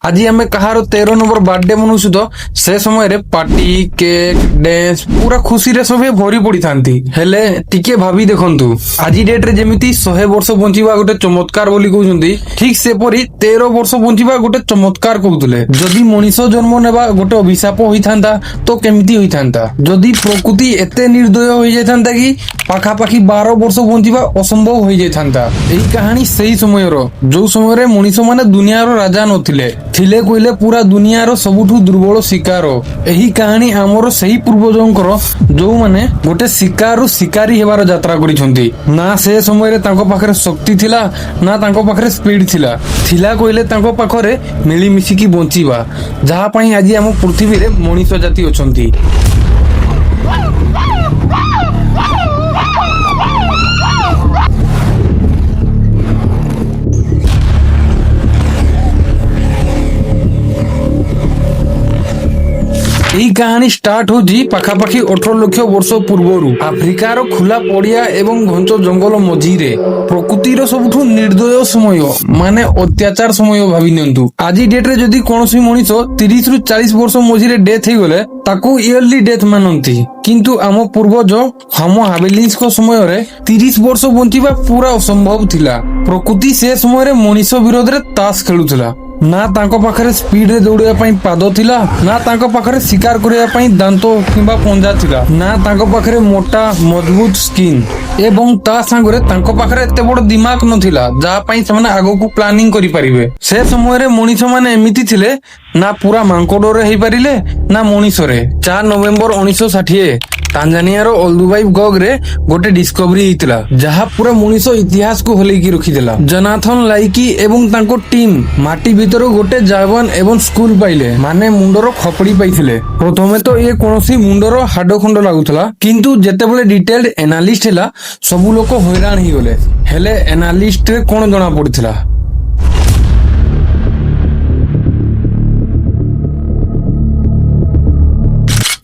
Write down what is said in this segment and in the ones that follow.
आज आम कहार 13 number birthday मनाऊँ तो से समय पार्टी केक डांस पूरा खुशी रे सब भरी पड़ी था टिके भाभी देखंतु आज डेट रे जेमिति 100 वर्ष बंचिबा गोटे चमत्कार बोली कहउछंती ठीक से परी 13 वर्ष बंचिबा गोटे चमत्कार कहउतले जदि मनीष जन्म नेबा गोटे अभिशाप होइथांता तो केमिति होइथांता जदि प्रकृति एते निर्दय होई जायथांता कि पाखापाखी 12 वर्ष बंचिबा असंभव होई जायथांता। एही कहानी सही समय जो समय मनीष माने दुनियार राजा नथिले थिले कहले पूरा दुनियार सबुठु दुर्बल शिकार। एही कहानी आमर सही पूर्वजंकर जो माने गोटे शिकारु शिकारी हेबार यात्रा करिसंती ना से समय तांको पाखरे शक्ति थिला ना तांको पाखरे स्पीड थिला कहले तांको पाखरे मिली मिसिकी बंचिबा जहा पई आज हम पृथ्वी रे मनीष जाति अछंती। यही कहानी स्टार्ट होजी पाखापाखी 18 लाख वर्ष पूर्व आफ्रिकार खुला पड़िया एवं घंच जंगल मझीरे प्रकृतिर सबुठु निर्दय समय माने अत्याचार समय भावी नियंतु आज डेट रे जदि कोनोसी मनीष 30 रु 40 वर्ष मझीरे डेथ हे गले ताकू इयरली डेथ मानंती किंतु आम पूर्वज होमो हाबिलिस को समय रे 30 वर्ष बंचिबा पूरा असंभव थिला। प्रकृति से समय रे मनीष विरोध रे ताश खेलुथिला ना तांको पाखरे स्पीड रे दौड़िया पई पाद थिला ना तांको पाखरे शिकार करिया पई दांत किंबा पंजा थिला ना तांको पाखरे मोटा मजबूत स्किन एवं ता संगरे तांको पाखरे एते बड़ दिमाग नथिला जा पई समान आगो को प्लानिंग करि परिबे। से समय रे मनीष माने एमिति थिले ना पूरा मांकोडो रे हेई परिले ना मनीष रे। 4 नवेम्बर 1960 तांजानिया ओल्डुवाई गग रे गोटे डिस्कवरी हितला जहा पूरा मनीष इतिहास को हलेकी रखिदेला। जोनाथन लाइकी एवं तांको टीम माटी भीतर गोटे जावन एवं स्कूल पाइले माने मुंडर खपड़ी पाइथिले। प्रथमे तो ये कोनोसी मुंडर हाड खंड लागुथला किंतु जेतेबेले डिटेल्ड एनालिस्ट हैला सब लोक हैरान ही गले हेले एनालिस्ट रे कोन जणा पड़िथिला।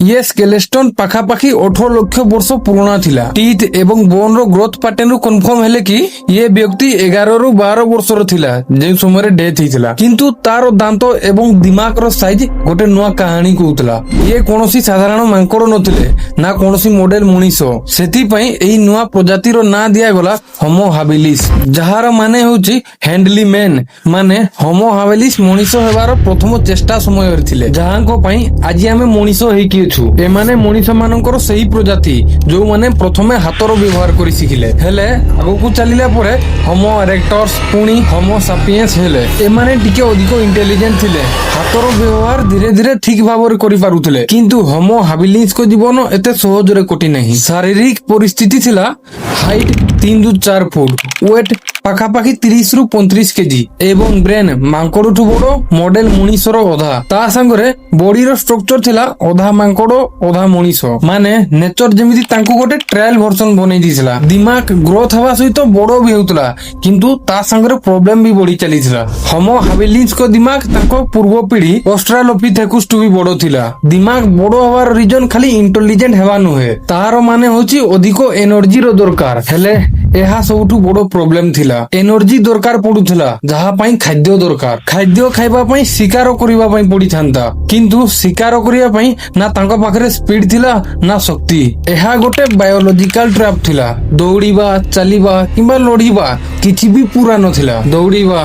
ये स्केलेटन पाखापाखी 18 लाख वर्ष पुराना थिला। टीथ एवं बोन रो ग्रोथ पैटर्न कन्फर्म हेले कि ये व्यक्ति 11 रु 12 वर्ष रो थिला जे समय डेथ हिथिला किंतु तार दांत एवं दिमाग रो साइज गोटे नुआ कहानी कहउतला। ये कोनोसी साधारण मांकड़ नथिले ना कोनोसी मॉडल मनीष सेति पई एही नुआ प्रजाति रो ना दिया गला होमो हाबिलिस जहार माने होची हैंडली मैन माने होमो हाबिलिस मनीष हेबार प्रथम चेष्टा समय थिले जहांको पई आज हमें मनीष हेकी एमाने मनीष मानकर सही प्रजाति जो माने प्रथमे हाथर व्यवहार करि सिखिले हेले आगो को चलिला परे होमो इरेक्टर्स पुनी होमो सापियंस हेले एमाने टिके अधिक इंटेलिजेंट थिले हाथर व्यवहार धीरे धीरे ठीक भाବରେ करि पारुथिले किंतु होमो हाबिलिस को जीवन एते सहज रे कटि नहीं। शारीरिक परिस्थिति थिला हाइट 3 रु 4 फुट वेट पाखापाखी 30 रु 35 केजी एवं ब्रेन मांकड़ठू बड़ मॉडल मनीषर अधा ता संगरे बॉडी रो स्ट्रक्चर थिला अधा मांकड़ अधा मनीष माने नेचर जेमिति तांको गोटे ट्रायल वर्जन बनै दिसला। दिमाग ग्रोथ हवा सहित बड़ भी होतला किंतु ता संगरे प्रॉब्लम भी बढ़ी चलीथिला। होमो हाबिलिस को दिमाग तांको पूर्व पीढ़ी ऑस्ट्रालोपिथेकुस टू भी बड़ थिला। दिमाग बड़ हवार रीजन खाली इंटेलिजेंट हेबा नुहे तार माने होची अधिक एनर्जी रो दरकार हेले एहा सबुठु बड़ प्रॉब्लम थिला। एनर्जी दरकार पडुथिला जहा पई खाद्य दरकार खाद्य खाइबा पई शिकार करिबा पई पड़ी थांता किंतु शिकार करिया पई ना तांको पाखरे स्पीड थिला ना शक्ति एहा गोटे बायोलॉजिकल ट्रैप थिला। दौड़ीबा चलीबा किंबा लड़ीबा किछि भी पूरा नथिला। दौड़ीबा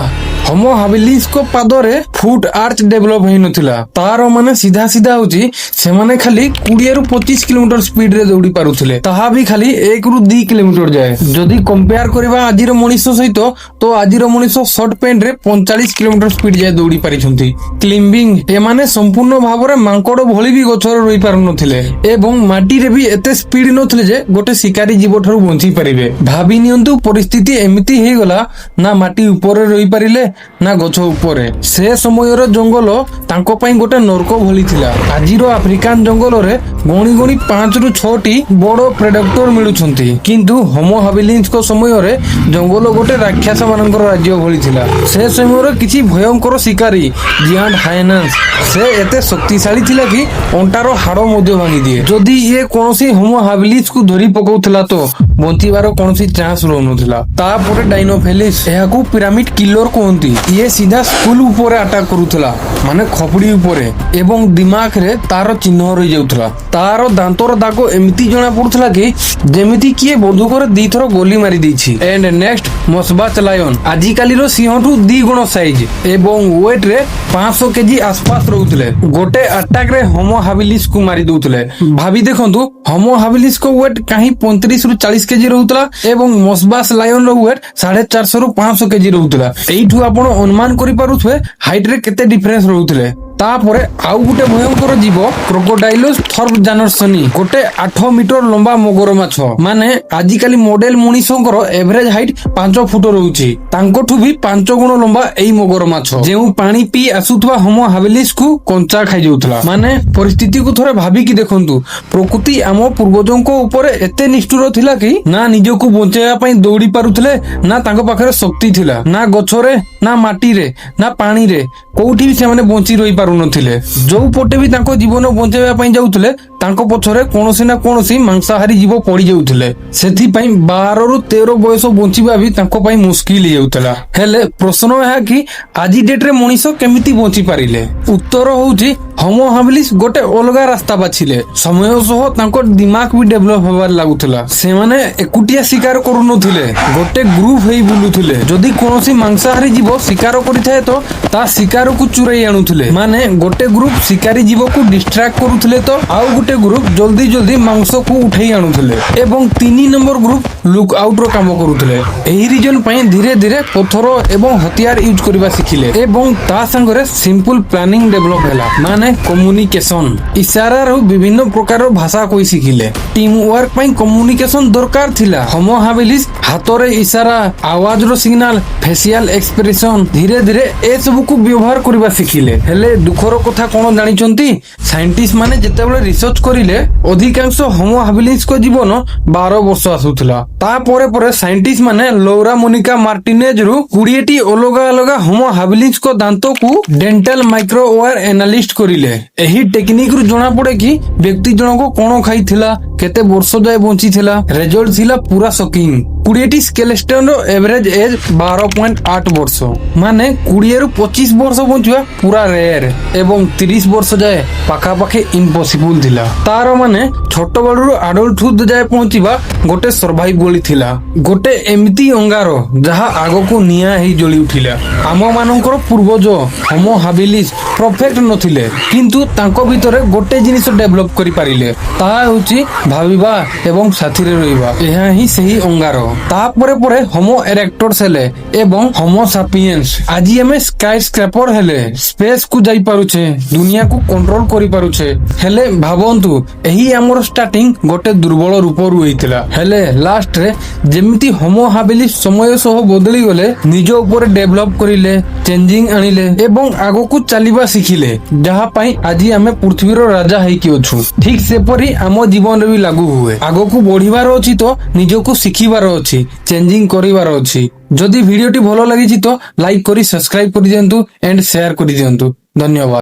होमो हाबिलिस को पादरे फुट आर्च डेवलप होई नथिला तार माने सीधा सीधा होची से माने खाली 20 रु 25 किलोमीटर स्पीड रे दौड़ी पारुथिले ताहा भी खाली 1 रु 2 किलोमीटर जाए। जदि कंपेयर करबा आजिर मनीष सहित तो आजिर मनीष शॉर्ट पेंट रे 45 किलोमीटर स्पीड जाए दौड़ी पारिछंती। क्लिम्बिंग ए माने संपूर्ण भाबरे मांकड़ भली भी गछर रही पारु नथिले एवं माटी रे भी एते स्पीड नथिले जे गोटे शिकारी जीव ठारू बंची परिबे। भाबी नियंतु परिस्थिति एमिति हे गला ना माटी ऊपर रही पारिले ना गछ उपरे। से समयर जंगल तांको पई गोटे नरक भली थिला। आजिर आफ्रिकान जंगल रे गणी गणी 5 रु 6 टी बड़ प्रेडेटर मिलुछंती किंतु होमो हाबिलिस को समय रे जंगल गोटे राक्षस मानकर राज्य भली थिला। से समय किछि भयंकर शिकारी जियांट हायनास से एते शक्तिशाली थिला कि अंटार हाड़ मध्य भांगी दिए। जदि ये कोनोसी होमो हाबिलिस को धरी पकौथला तो ବଞ୍ଚିବାର କୌଣସି ଚାନ୍ସ ରହୁନଥିଲା। ତାପରେ ଡାଇନୋଫେଲିସ୍ ଏହାକୁ ପିରାମିଡ କିଲର କୁହନ୍ତି। ଇଏ ସିଧା ସ୍କୁଲ ଉପରେ ଆଟାକ କରୁଥିଲା, ମାନେ ଖପଡି ଉପରେ, ଏବଂ ଦିମାଗରେ ତାର ଚିହ୍ନ ରହିଯାଉଥିଲା। ତାର ଦାନ୍ତର ଦାଗ ଏମିତି ଜଣା ପଡୁଥିଲା କି ଯେମିତି କିଏ ବନ୍ଧୁକରେ ଦିଥର ଗୋଲି ମାରି ଦେଇଛି। ଏଣ୍ଡ ନେକ୍ସଟ ମସବାଚ ଲାୟନ ଆଜିକାଲିର ସିଂହଠୁ 2 ଗୁଣ ସାଇଜ ଏବଂ ୱେଟ ରେ 500 କେଜି ଆସପାସ ରହୁଥିଲେ। ଗୋଟେ ଆଟାକ ରେ ହୋମୋ ହାବିଲିସ କୁ ମାରି ଦଉଥିଲେ। ଭାବି ଦେଖନ୍ତୁ ହୋମୋ ହାବିଲିସ କ ୱେଟ କାହିଁ 35 ରୁ 40 କେଜି ରହୁଥିଲା ଏବଂ ମସବାଚ ଲାୟନ ର ୱେଟ 450 ରୁ 500 କେଜି ରହୁଥିଲା। ଏଇଠୁ ଆପଣ ଅନୁମାନ କରିପାରୁଥିବେ ହାଇଟ ରେ କେତେ ଡିଫରେନ୍ସ ରହୁଥିଲେ। ତାପରେ ଆଉ ଗୋଟେ ଭୟଙ୍କର ଜୀବ କ୍ରୋକୋଡାଇଲୋସ ଥର୍ବଜାନରସନି, ଗୋଟେ 8 ମିଟର ଲମ୍ବା ମଗର ମାଛ। ମାନେ ଆଜିକାଲି ମଡେଲ ମଣିଷଙ୍କର ଏଭରେଜ ହାଇଟ 5 ଫୁଟ ରହୁଛି, ତାଙ୍କଠୁ ବି 5 ଗୁଣ ଲମ୍ବା ଏଇ ମଗର ମାଛ, ଯେଉଁ ପାଣି ପିଇ ଆସୁଥିବା ହୋମୋ ହାବିଲିସ କୁ କଞ୍ଚା ଖାଇଯାଉଥିଲା। ମାନେ ପରିସ୍ଥିତିକୁ ଥରେ ଭାବିକି ଦେଖନ୍ତୁ, ପ୍ରକୃତି ଆମ ପୂର୍ବଜଙ୍କ ଉପରେ ଏତେ ନିଷ୍ଠୁର ଥିଲା କି ନା ନିଜକୁ ବଞ୍ଚେଇବା ପାଇଁ ଦୌଡି ପାରୁଥିଲେ, ନା ତାଙ୍କ ପାଖରେ ଶକ୍ତି ଥିଲା, ନା ଗଛରେ, ନା ମାଟିରେ, ନା ପାଣିରେ, କୋଉଠି ବି ସେମାନେ ବଞ୍ଚି ରହି ପାରୁନଥିଲେ। ଯୋଉ ପଟେ ବି ତାଙ୍କ ଜୀବନ ବଞ୍ଚେଇବା ପାଇଁ ଯାଉଥିଲେ, ତାଙ୍କ ପଛରେ କୌଣସି ନା କୌଣସି ମାଂସାହାରୀ ଜୀବ ପଡି ଯାଉଥିଲେ। ସେଥିପାଇଁ 12 ରୁ 13 ବୟସ ବଞ୍ଚିବା ବି ତାଙ୍କ ପାଇଁ ମୁସ୍କିଲ ହେଇଯାଉଥିଲା। ହେଲେ ପ୍ରଶ୍ନ ଏହା କି ଆଜି ଡେଟରେ ମଣିଷ କେମିତି ବଞ୍ଚି ପାରିଲେ? ଉତ୍ତର ହଉଛି ହୋମୋ ହାବିଲିସ ଗୋଟେ ଅଲଗା ରାସ୍ତା ବାଛିଲେ। ସମୟ ସହ ତାଙ୍କ ଦିମାଗ ବି ଡେଭଲପ ହେବାରେ ଲାଗୁଥିଲା। ସେମାନେ ଏକୁଟିଆ ଶିକାର କରୁନଥିଲେ, ଗୋଟେ ଗ୍ରୁପ ହେଇ ବୁଲୁଥିଲେ। ଯଦି କୌଣସି ମାଂସାହାରୀ ଜୀବ ଶିକାର କରିଥାଏ ତ ତା ଶିକାରକୁ ଚୁରେଇ ଆଣୁଥିଲେ। ମାନେ ଗୋଟେ ଗ୍ରୁପ ଶିକାରୀ ଜୀବକୁ ଡିଷ୍ଟ୍ରାକ୍ଟ କରୁଥିଲେ ତ ଆଉ ଗୋଟେ ଗ୍ରୁପ ଜଲ୍ଦି ଜଲ୍ଦି ମାଂସକୁ ଉଠେଇ ଆଣୁଥିଲେ। ଏବଂ 3 ନମ୍ବର ଗ୍ରୁପ ଲୁକ୍ ଆଉଟ ର କାମ କରୁଥିଲେ। ଏହି ରିଜନ ପାଇଁ ଧୀରେ ଧୀରେ ପଥର ଏବଂ ହତିଆର ୟୁଜ କରିବା ଶିଖିଲେ ଏବଂ ତା ସାଙ୍ଗରେ ସିମ୍ପଲ ପ୍ଲାନିଂ ଡେଭଲପ ହେଲା। ମାନେ କମ୍ୟୁନିକେସନ, ଇଶାରାର ବିଭିନ୍ନ ପ୍ରକାର ଭାଷା କହି ଶିଖିଲେ। ଟିମ ୱାର୍କ ପାଇଁ କମ୍ୟୁନିକେସନ ଦରକାର ଥିଲା। ହୋମୋ ହାବିଲିସ ହାତରେ ଇଶାରା, ଆୱାଜର ସିଗ୍ନାଲ, ଫେସିଆଲ ଏକ୍ସପ୍ରେସନ ଧୀରେ ଧୀରେ ଏସବୁକୁ ବ୍ୟବହାର କରିବା ଶିଖିଲେ। ହେଲେ ଦୁଃଖର କଥା କଣ ଜାଣିଛନ୍ତି? ସାଇଣ୍ଟିଷ୍ଟ ମାନେ ଯେତେବେଳେ ରିସର୍ଚ୍ଚ କରିଲେ ଅଧିକାଂଶ ହୋମୋ ହାବିଲିସଙ୍କ ଜୀବନ 12 ବର୍ଷ ଆସୁଥିଲା। ତାପରେ ପରେ ସାଇଣ୍ଟିଷ୍ଟ ମାନେ ଲୌରା ମୋନିକା ମାର୍ଟିନେଜ ରୁ 20ଟି ଅଲଗା ଅଲଗା ହୋମୋ ହାବିଲିସଙ୍କ ଦାନ୍ତକୁ ଡେଣ୍ଟାଲ ମାଇକ୍ରୋ ୱାର ଏନାଲିଷ୍ଟ କରିଲେ। ଏହି ଟେକ୍ନିକ ରୁ ଜଣା ପଡେ କି ବ୍ୟକ୍ତି ଜଣକ କଣ ଖାଇଥିଲା, କେତେ ବର୍ଷ ଯାଏ ବଞ୍ଚିଥିଲା। ରେଜଲ୍ଟ ଥିଲା ପୁରା ସକିଂ। 20ଟି ସ୍କେଲେଟନ ର ଏଭରେଜ ଏଜ 12.8 ବର୍ଷ। ମାନେ 20 ରୁ 25 ବର୍ଷ ବଞ୍ଚିବା ପୁରା ରେୟାର ଏବଂ 30 ବର୍ଷ ଯାଏ ପାଖାପାଖି ଇମ୍ପସିବୁଲ ଥିଲା। ତାର ମାନେ ଛୋଟ ବେଳରୁ ଆଡଲ୍ଟହୁଡ ଯାଏ ପହଞ୍ଚିବା ଗୋଟେ ସର୍ଭାଇଭଲ ଥିଲା। ଗୋଟେ ଏମିତି ଅଙ୍ଗାର ଯାହା ଆଗକୁ ନିଆଁ ହେଇ ଜଳି ଉଠିଲା। ଆମ ମାନଙ୍କର ପୂର୍ବଜ ହୋମୋ ହାବିଲିସ ପରଫେକ୍ଟ ନଥିଲେ, କିନ୍ତୁ ତାଙ୍କ ଭିତରେ ଗୋଟେ ଜିନିଷ ଡେଭଲପ କରିପାରିଲେ, ତାହା ହେଉଛି ଭାବିବା ଏବଂ ସାଥିରେ ରହିବା। ଏହା ହିଁ ସେହି ଅଙ୍ଗାର। ତାପରେ ପରେ ହୋମୋ ଏରେକ୍ଟର୍ସ ହେଲେ ଏବଂ ହୋମୋ ସାପିଏନ୍ସ। ଆଜି ଆମେ ସ୍କାଇ ସ୍କ୍ରାପର ହେଲେ, ସ୍ପେସ କୁ ଯାଇ ପାରୁଛେ, ଦୁନିଆକୁ କଣ୍ଟ୍ରୋଲ କରିପାରୁଛେ। ହେଲେ ଭାବନ୍ତୁ ଏହି ଆମର ଷ୍ଟାର୍ଟିଂ ଗୋଟେ ଦୁର୍ବଳ ରୂପରୁ ହେଇଥିଲା। ହେଲେ ଲାଷ୍ଟରେ ଯେମିତି ହୋମୋ ହାବିଲିସ ସମୟ ସହ ବଦଳି ଗଲେ, ନିଜ ଉପରେ ଡେଭଲପ କରିଲେ, ଚେଞ୍ଜିଂ ଆଣିଲେ ଏବଂ ଆଗକୁ ଚାଲିବା ଶିଖିଲେ, ଯାହା ପାଇଁ ଆଜି ଆମେ ପୃଥିବୀର ରାଜା ହେଇକି ଅଛୁ। ଠିକ ସେପରି ଆମ ଜୀବନରେ ବି ଲାଗୁ ହୁଏ। ଆଗକୁ ବଢିବାର ଅଛି ତ ନିଜକୁ ଶିଖିବାର ଅଛି, ଚେଞ୍ଜିଂ କରିବାର ଅଛି। ଯଦି ଭିଡିଓଟି ଭଲ ଲାଗିଛି ତ ଲାଇକ୍ କରି ସବସ୍କ୍ରାଇବ କରିଦିଅନ୍ତୁ ଏଣ୍ଡ ସେୟାର କରିଦିଅନ୍ତୁ। ଧନ୍ୟବାଦ।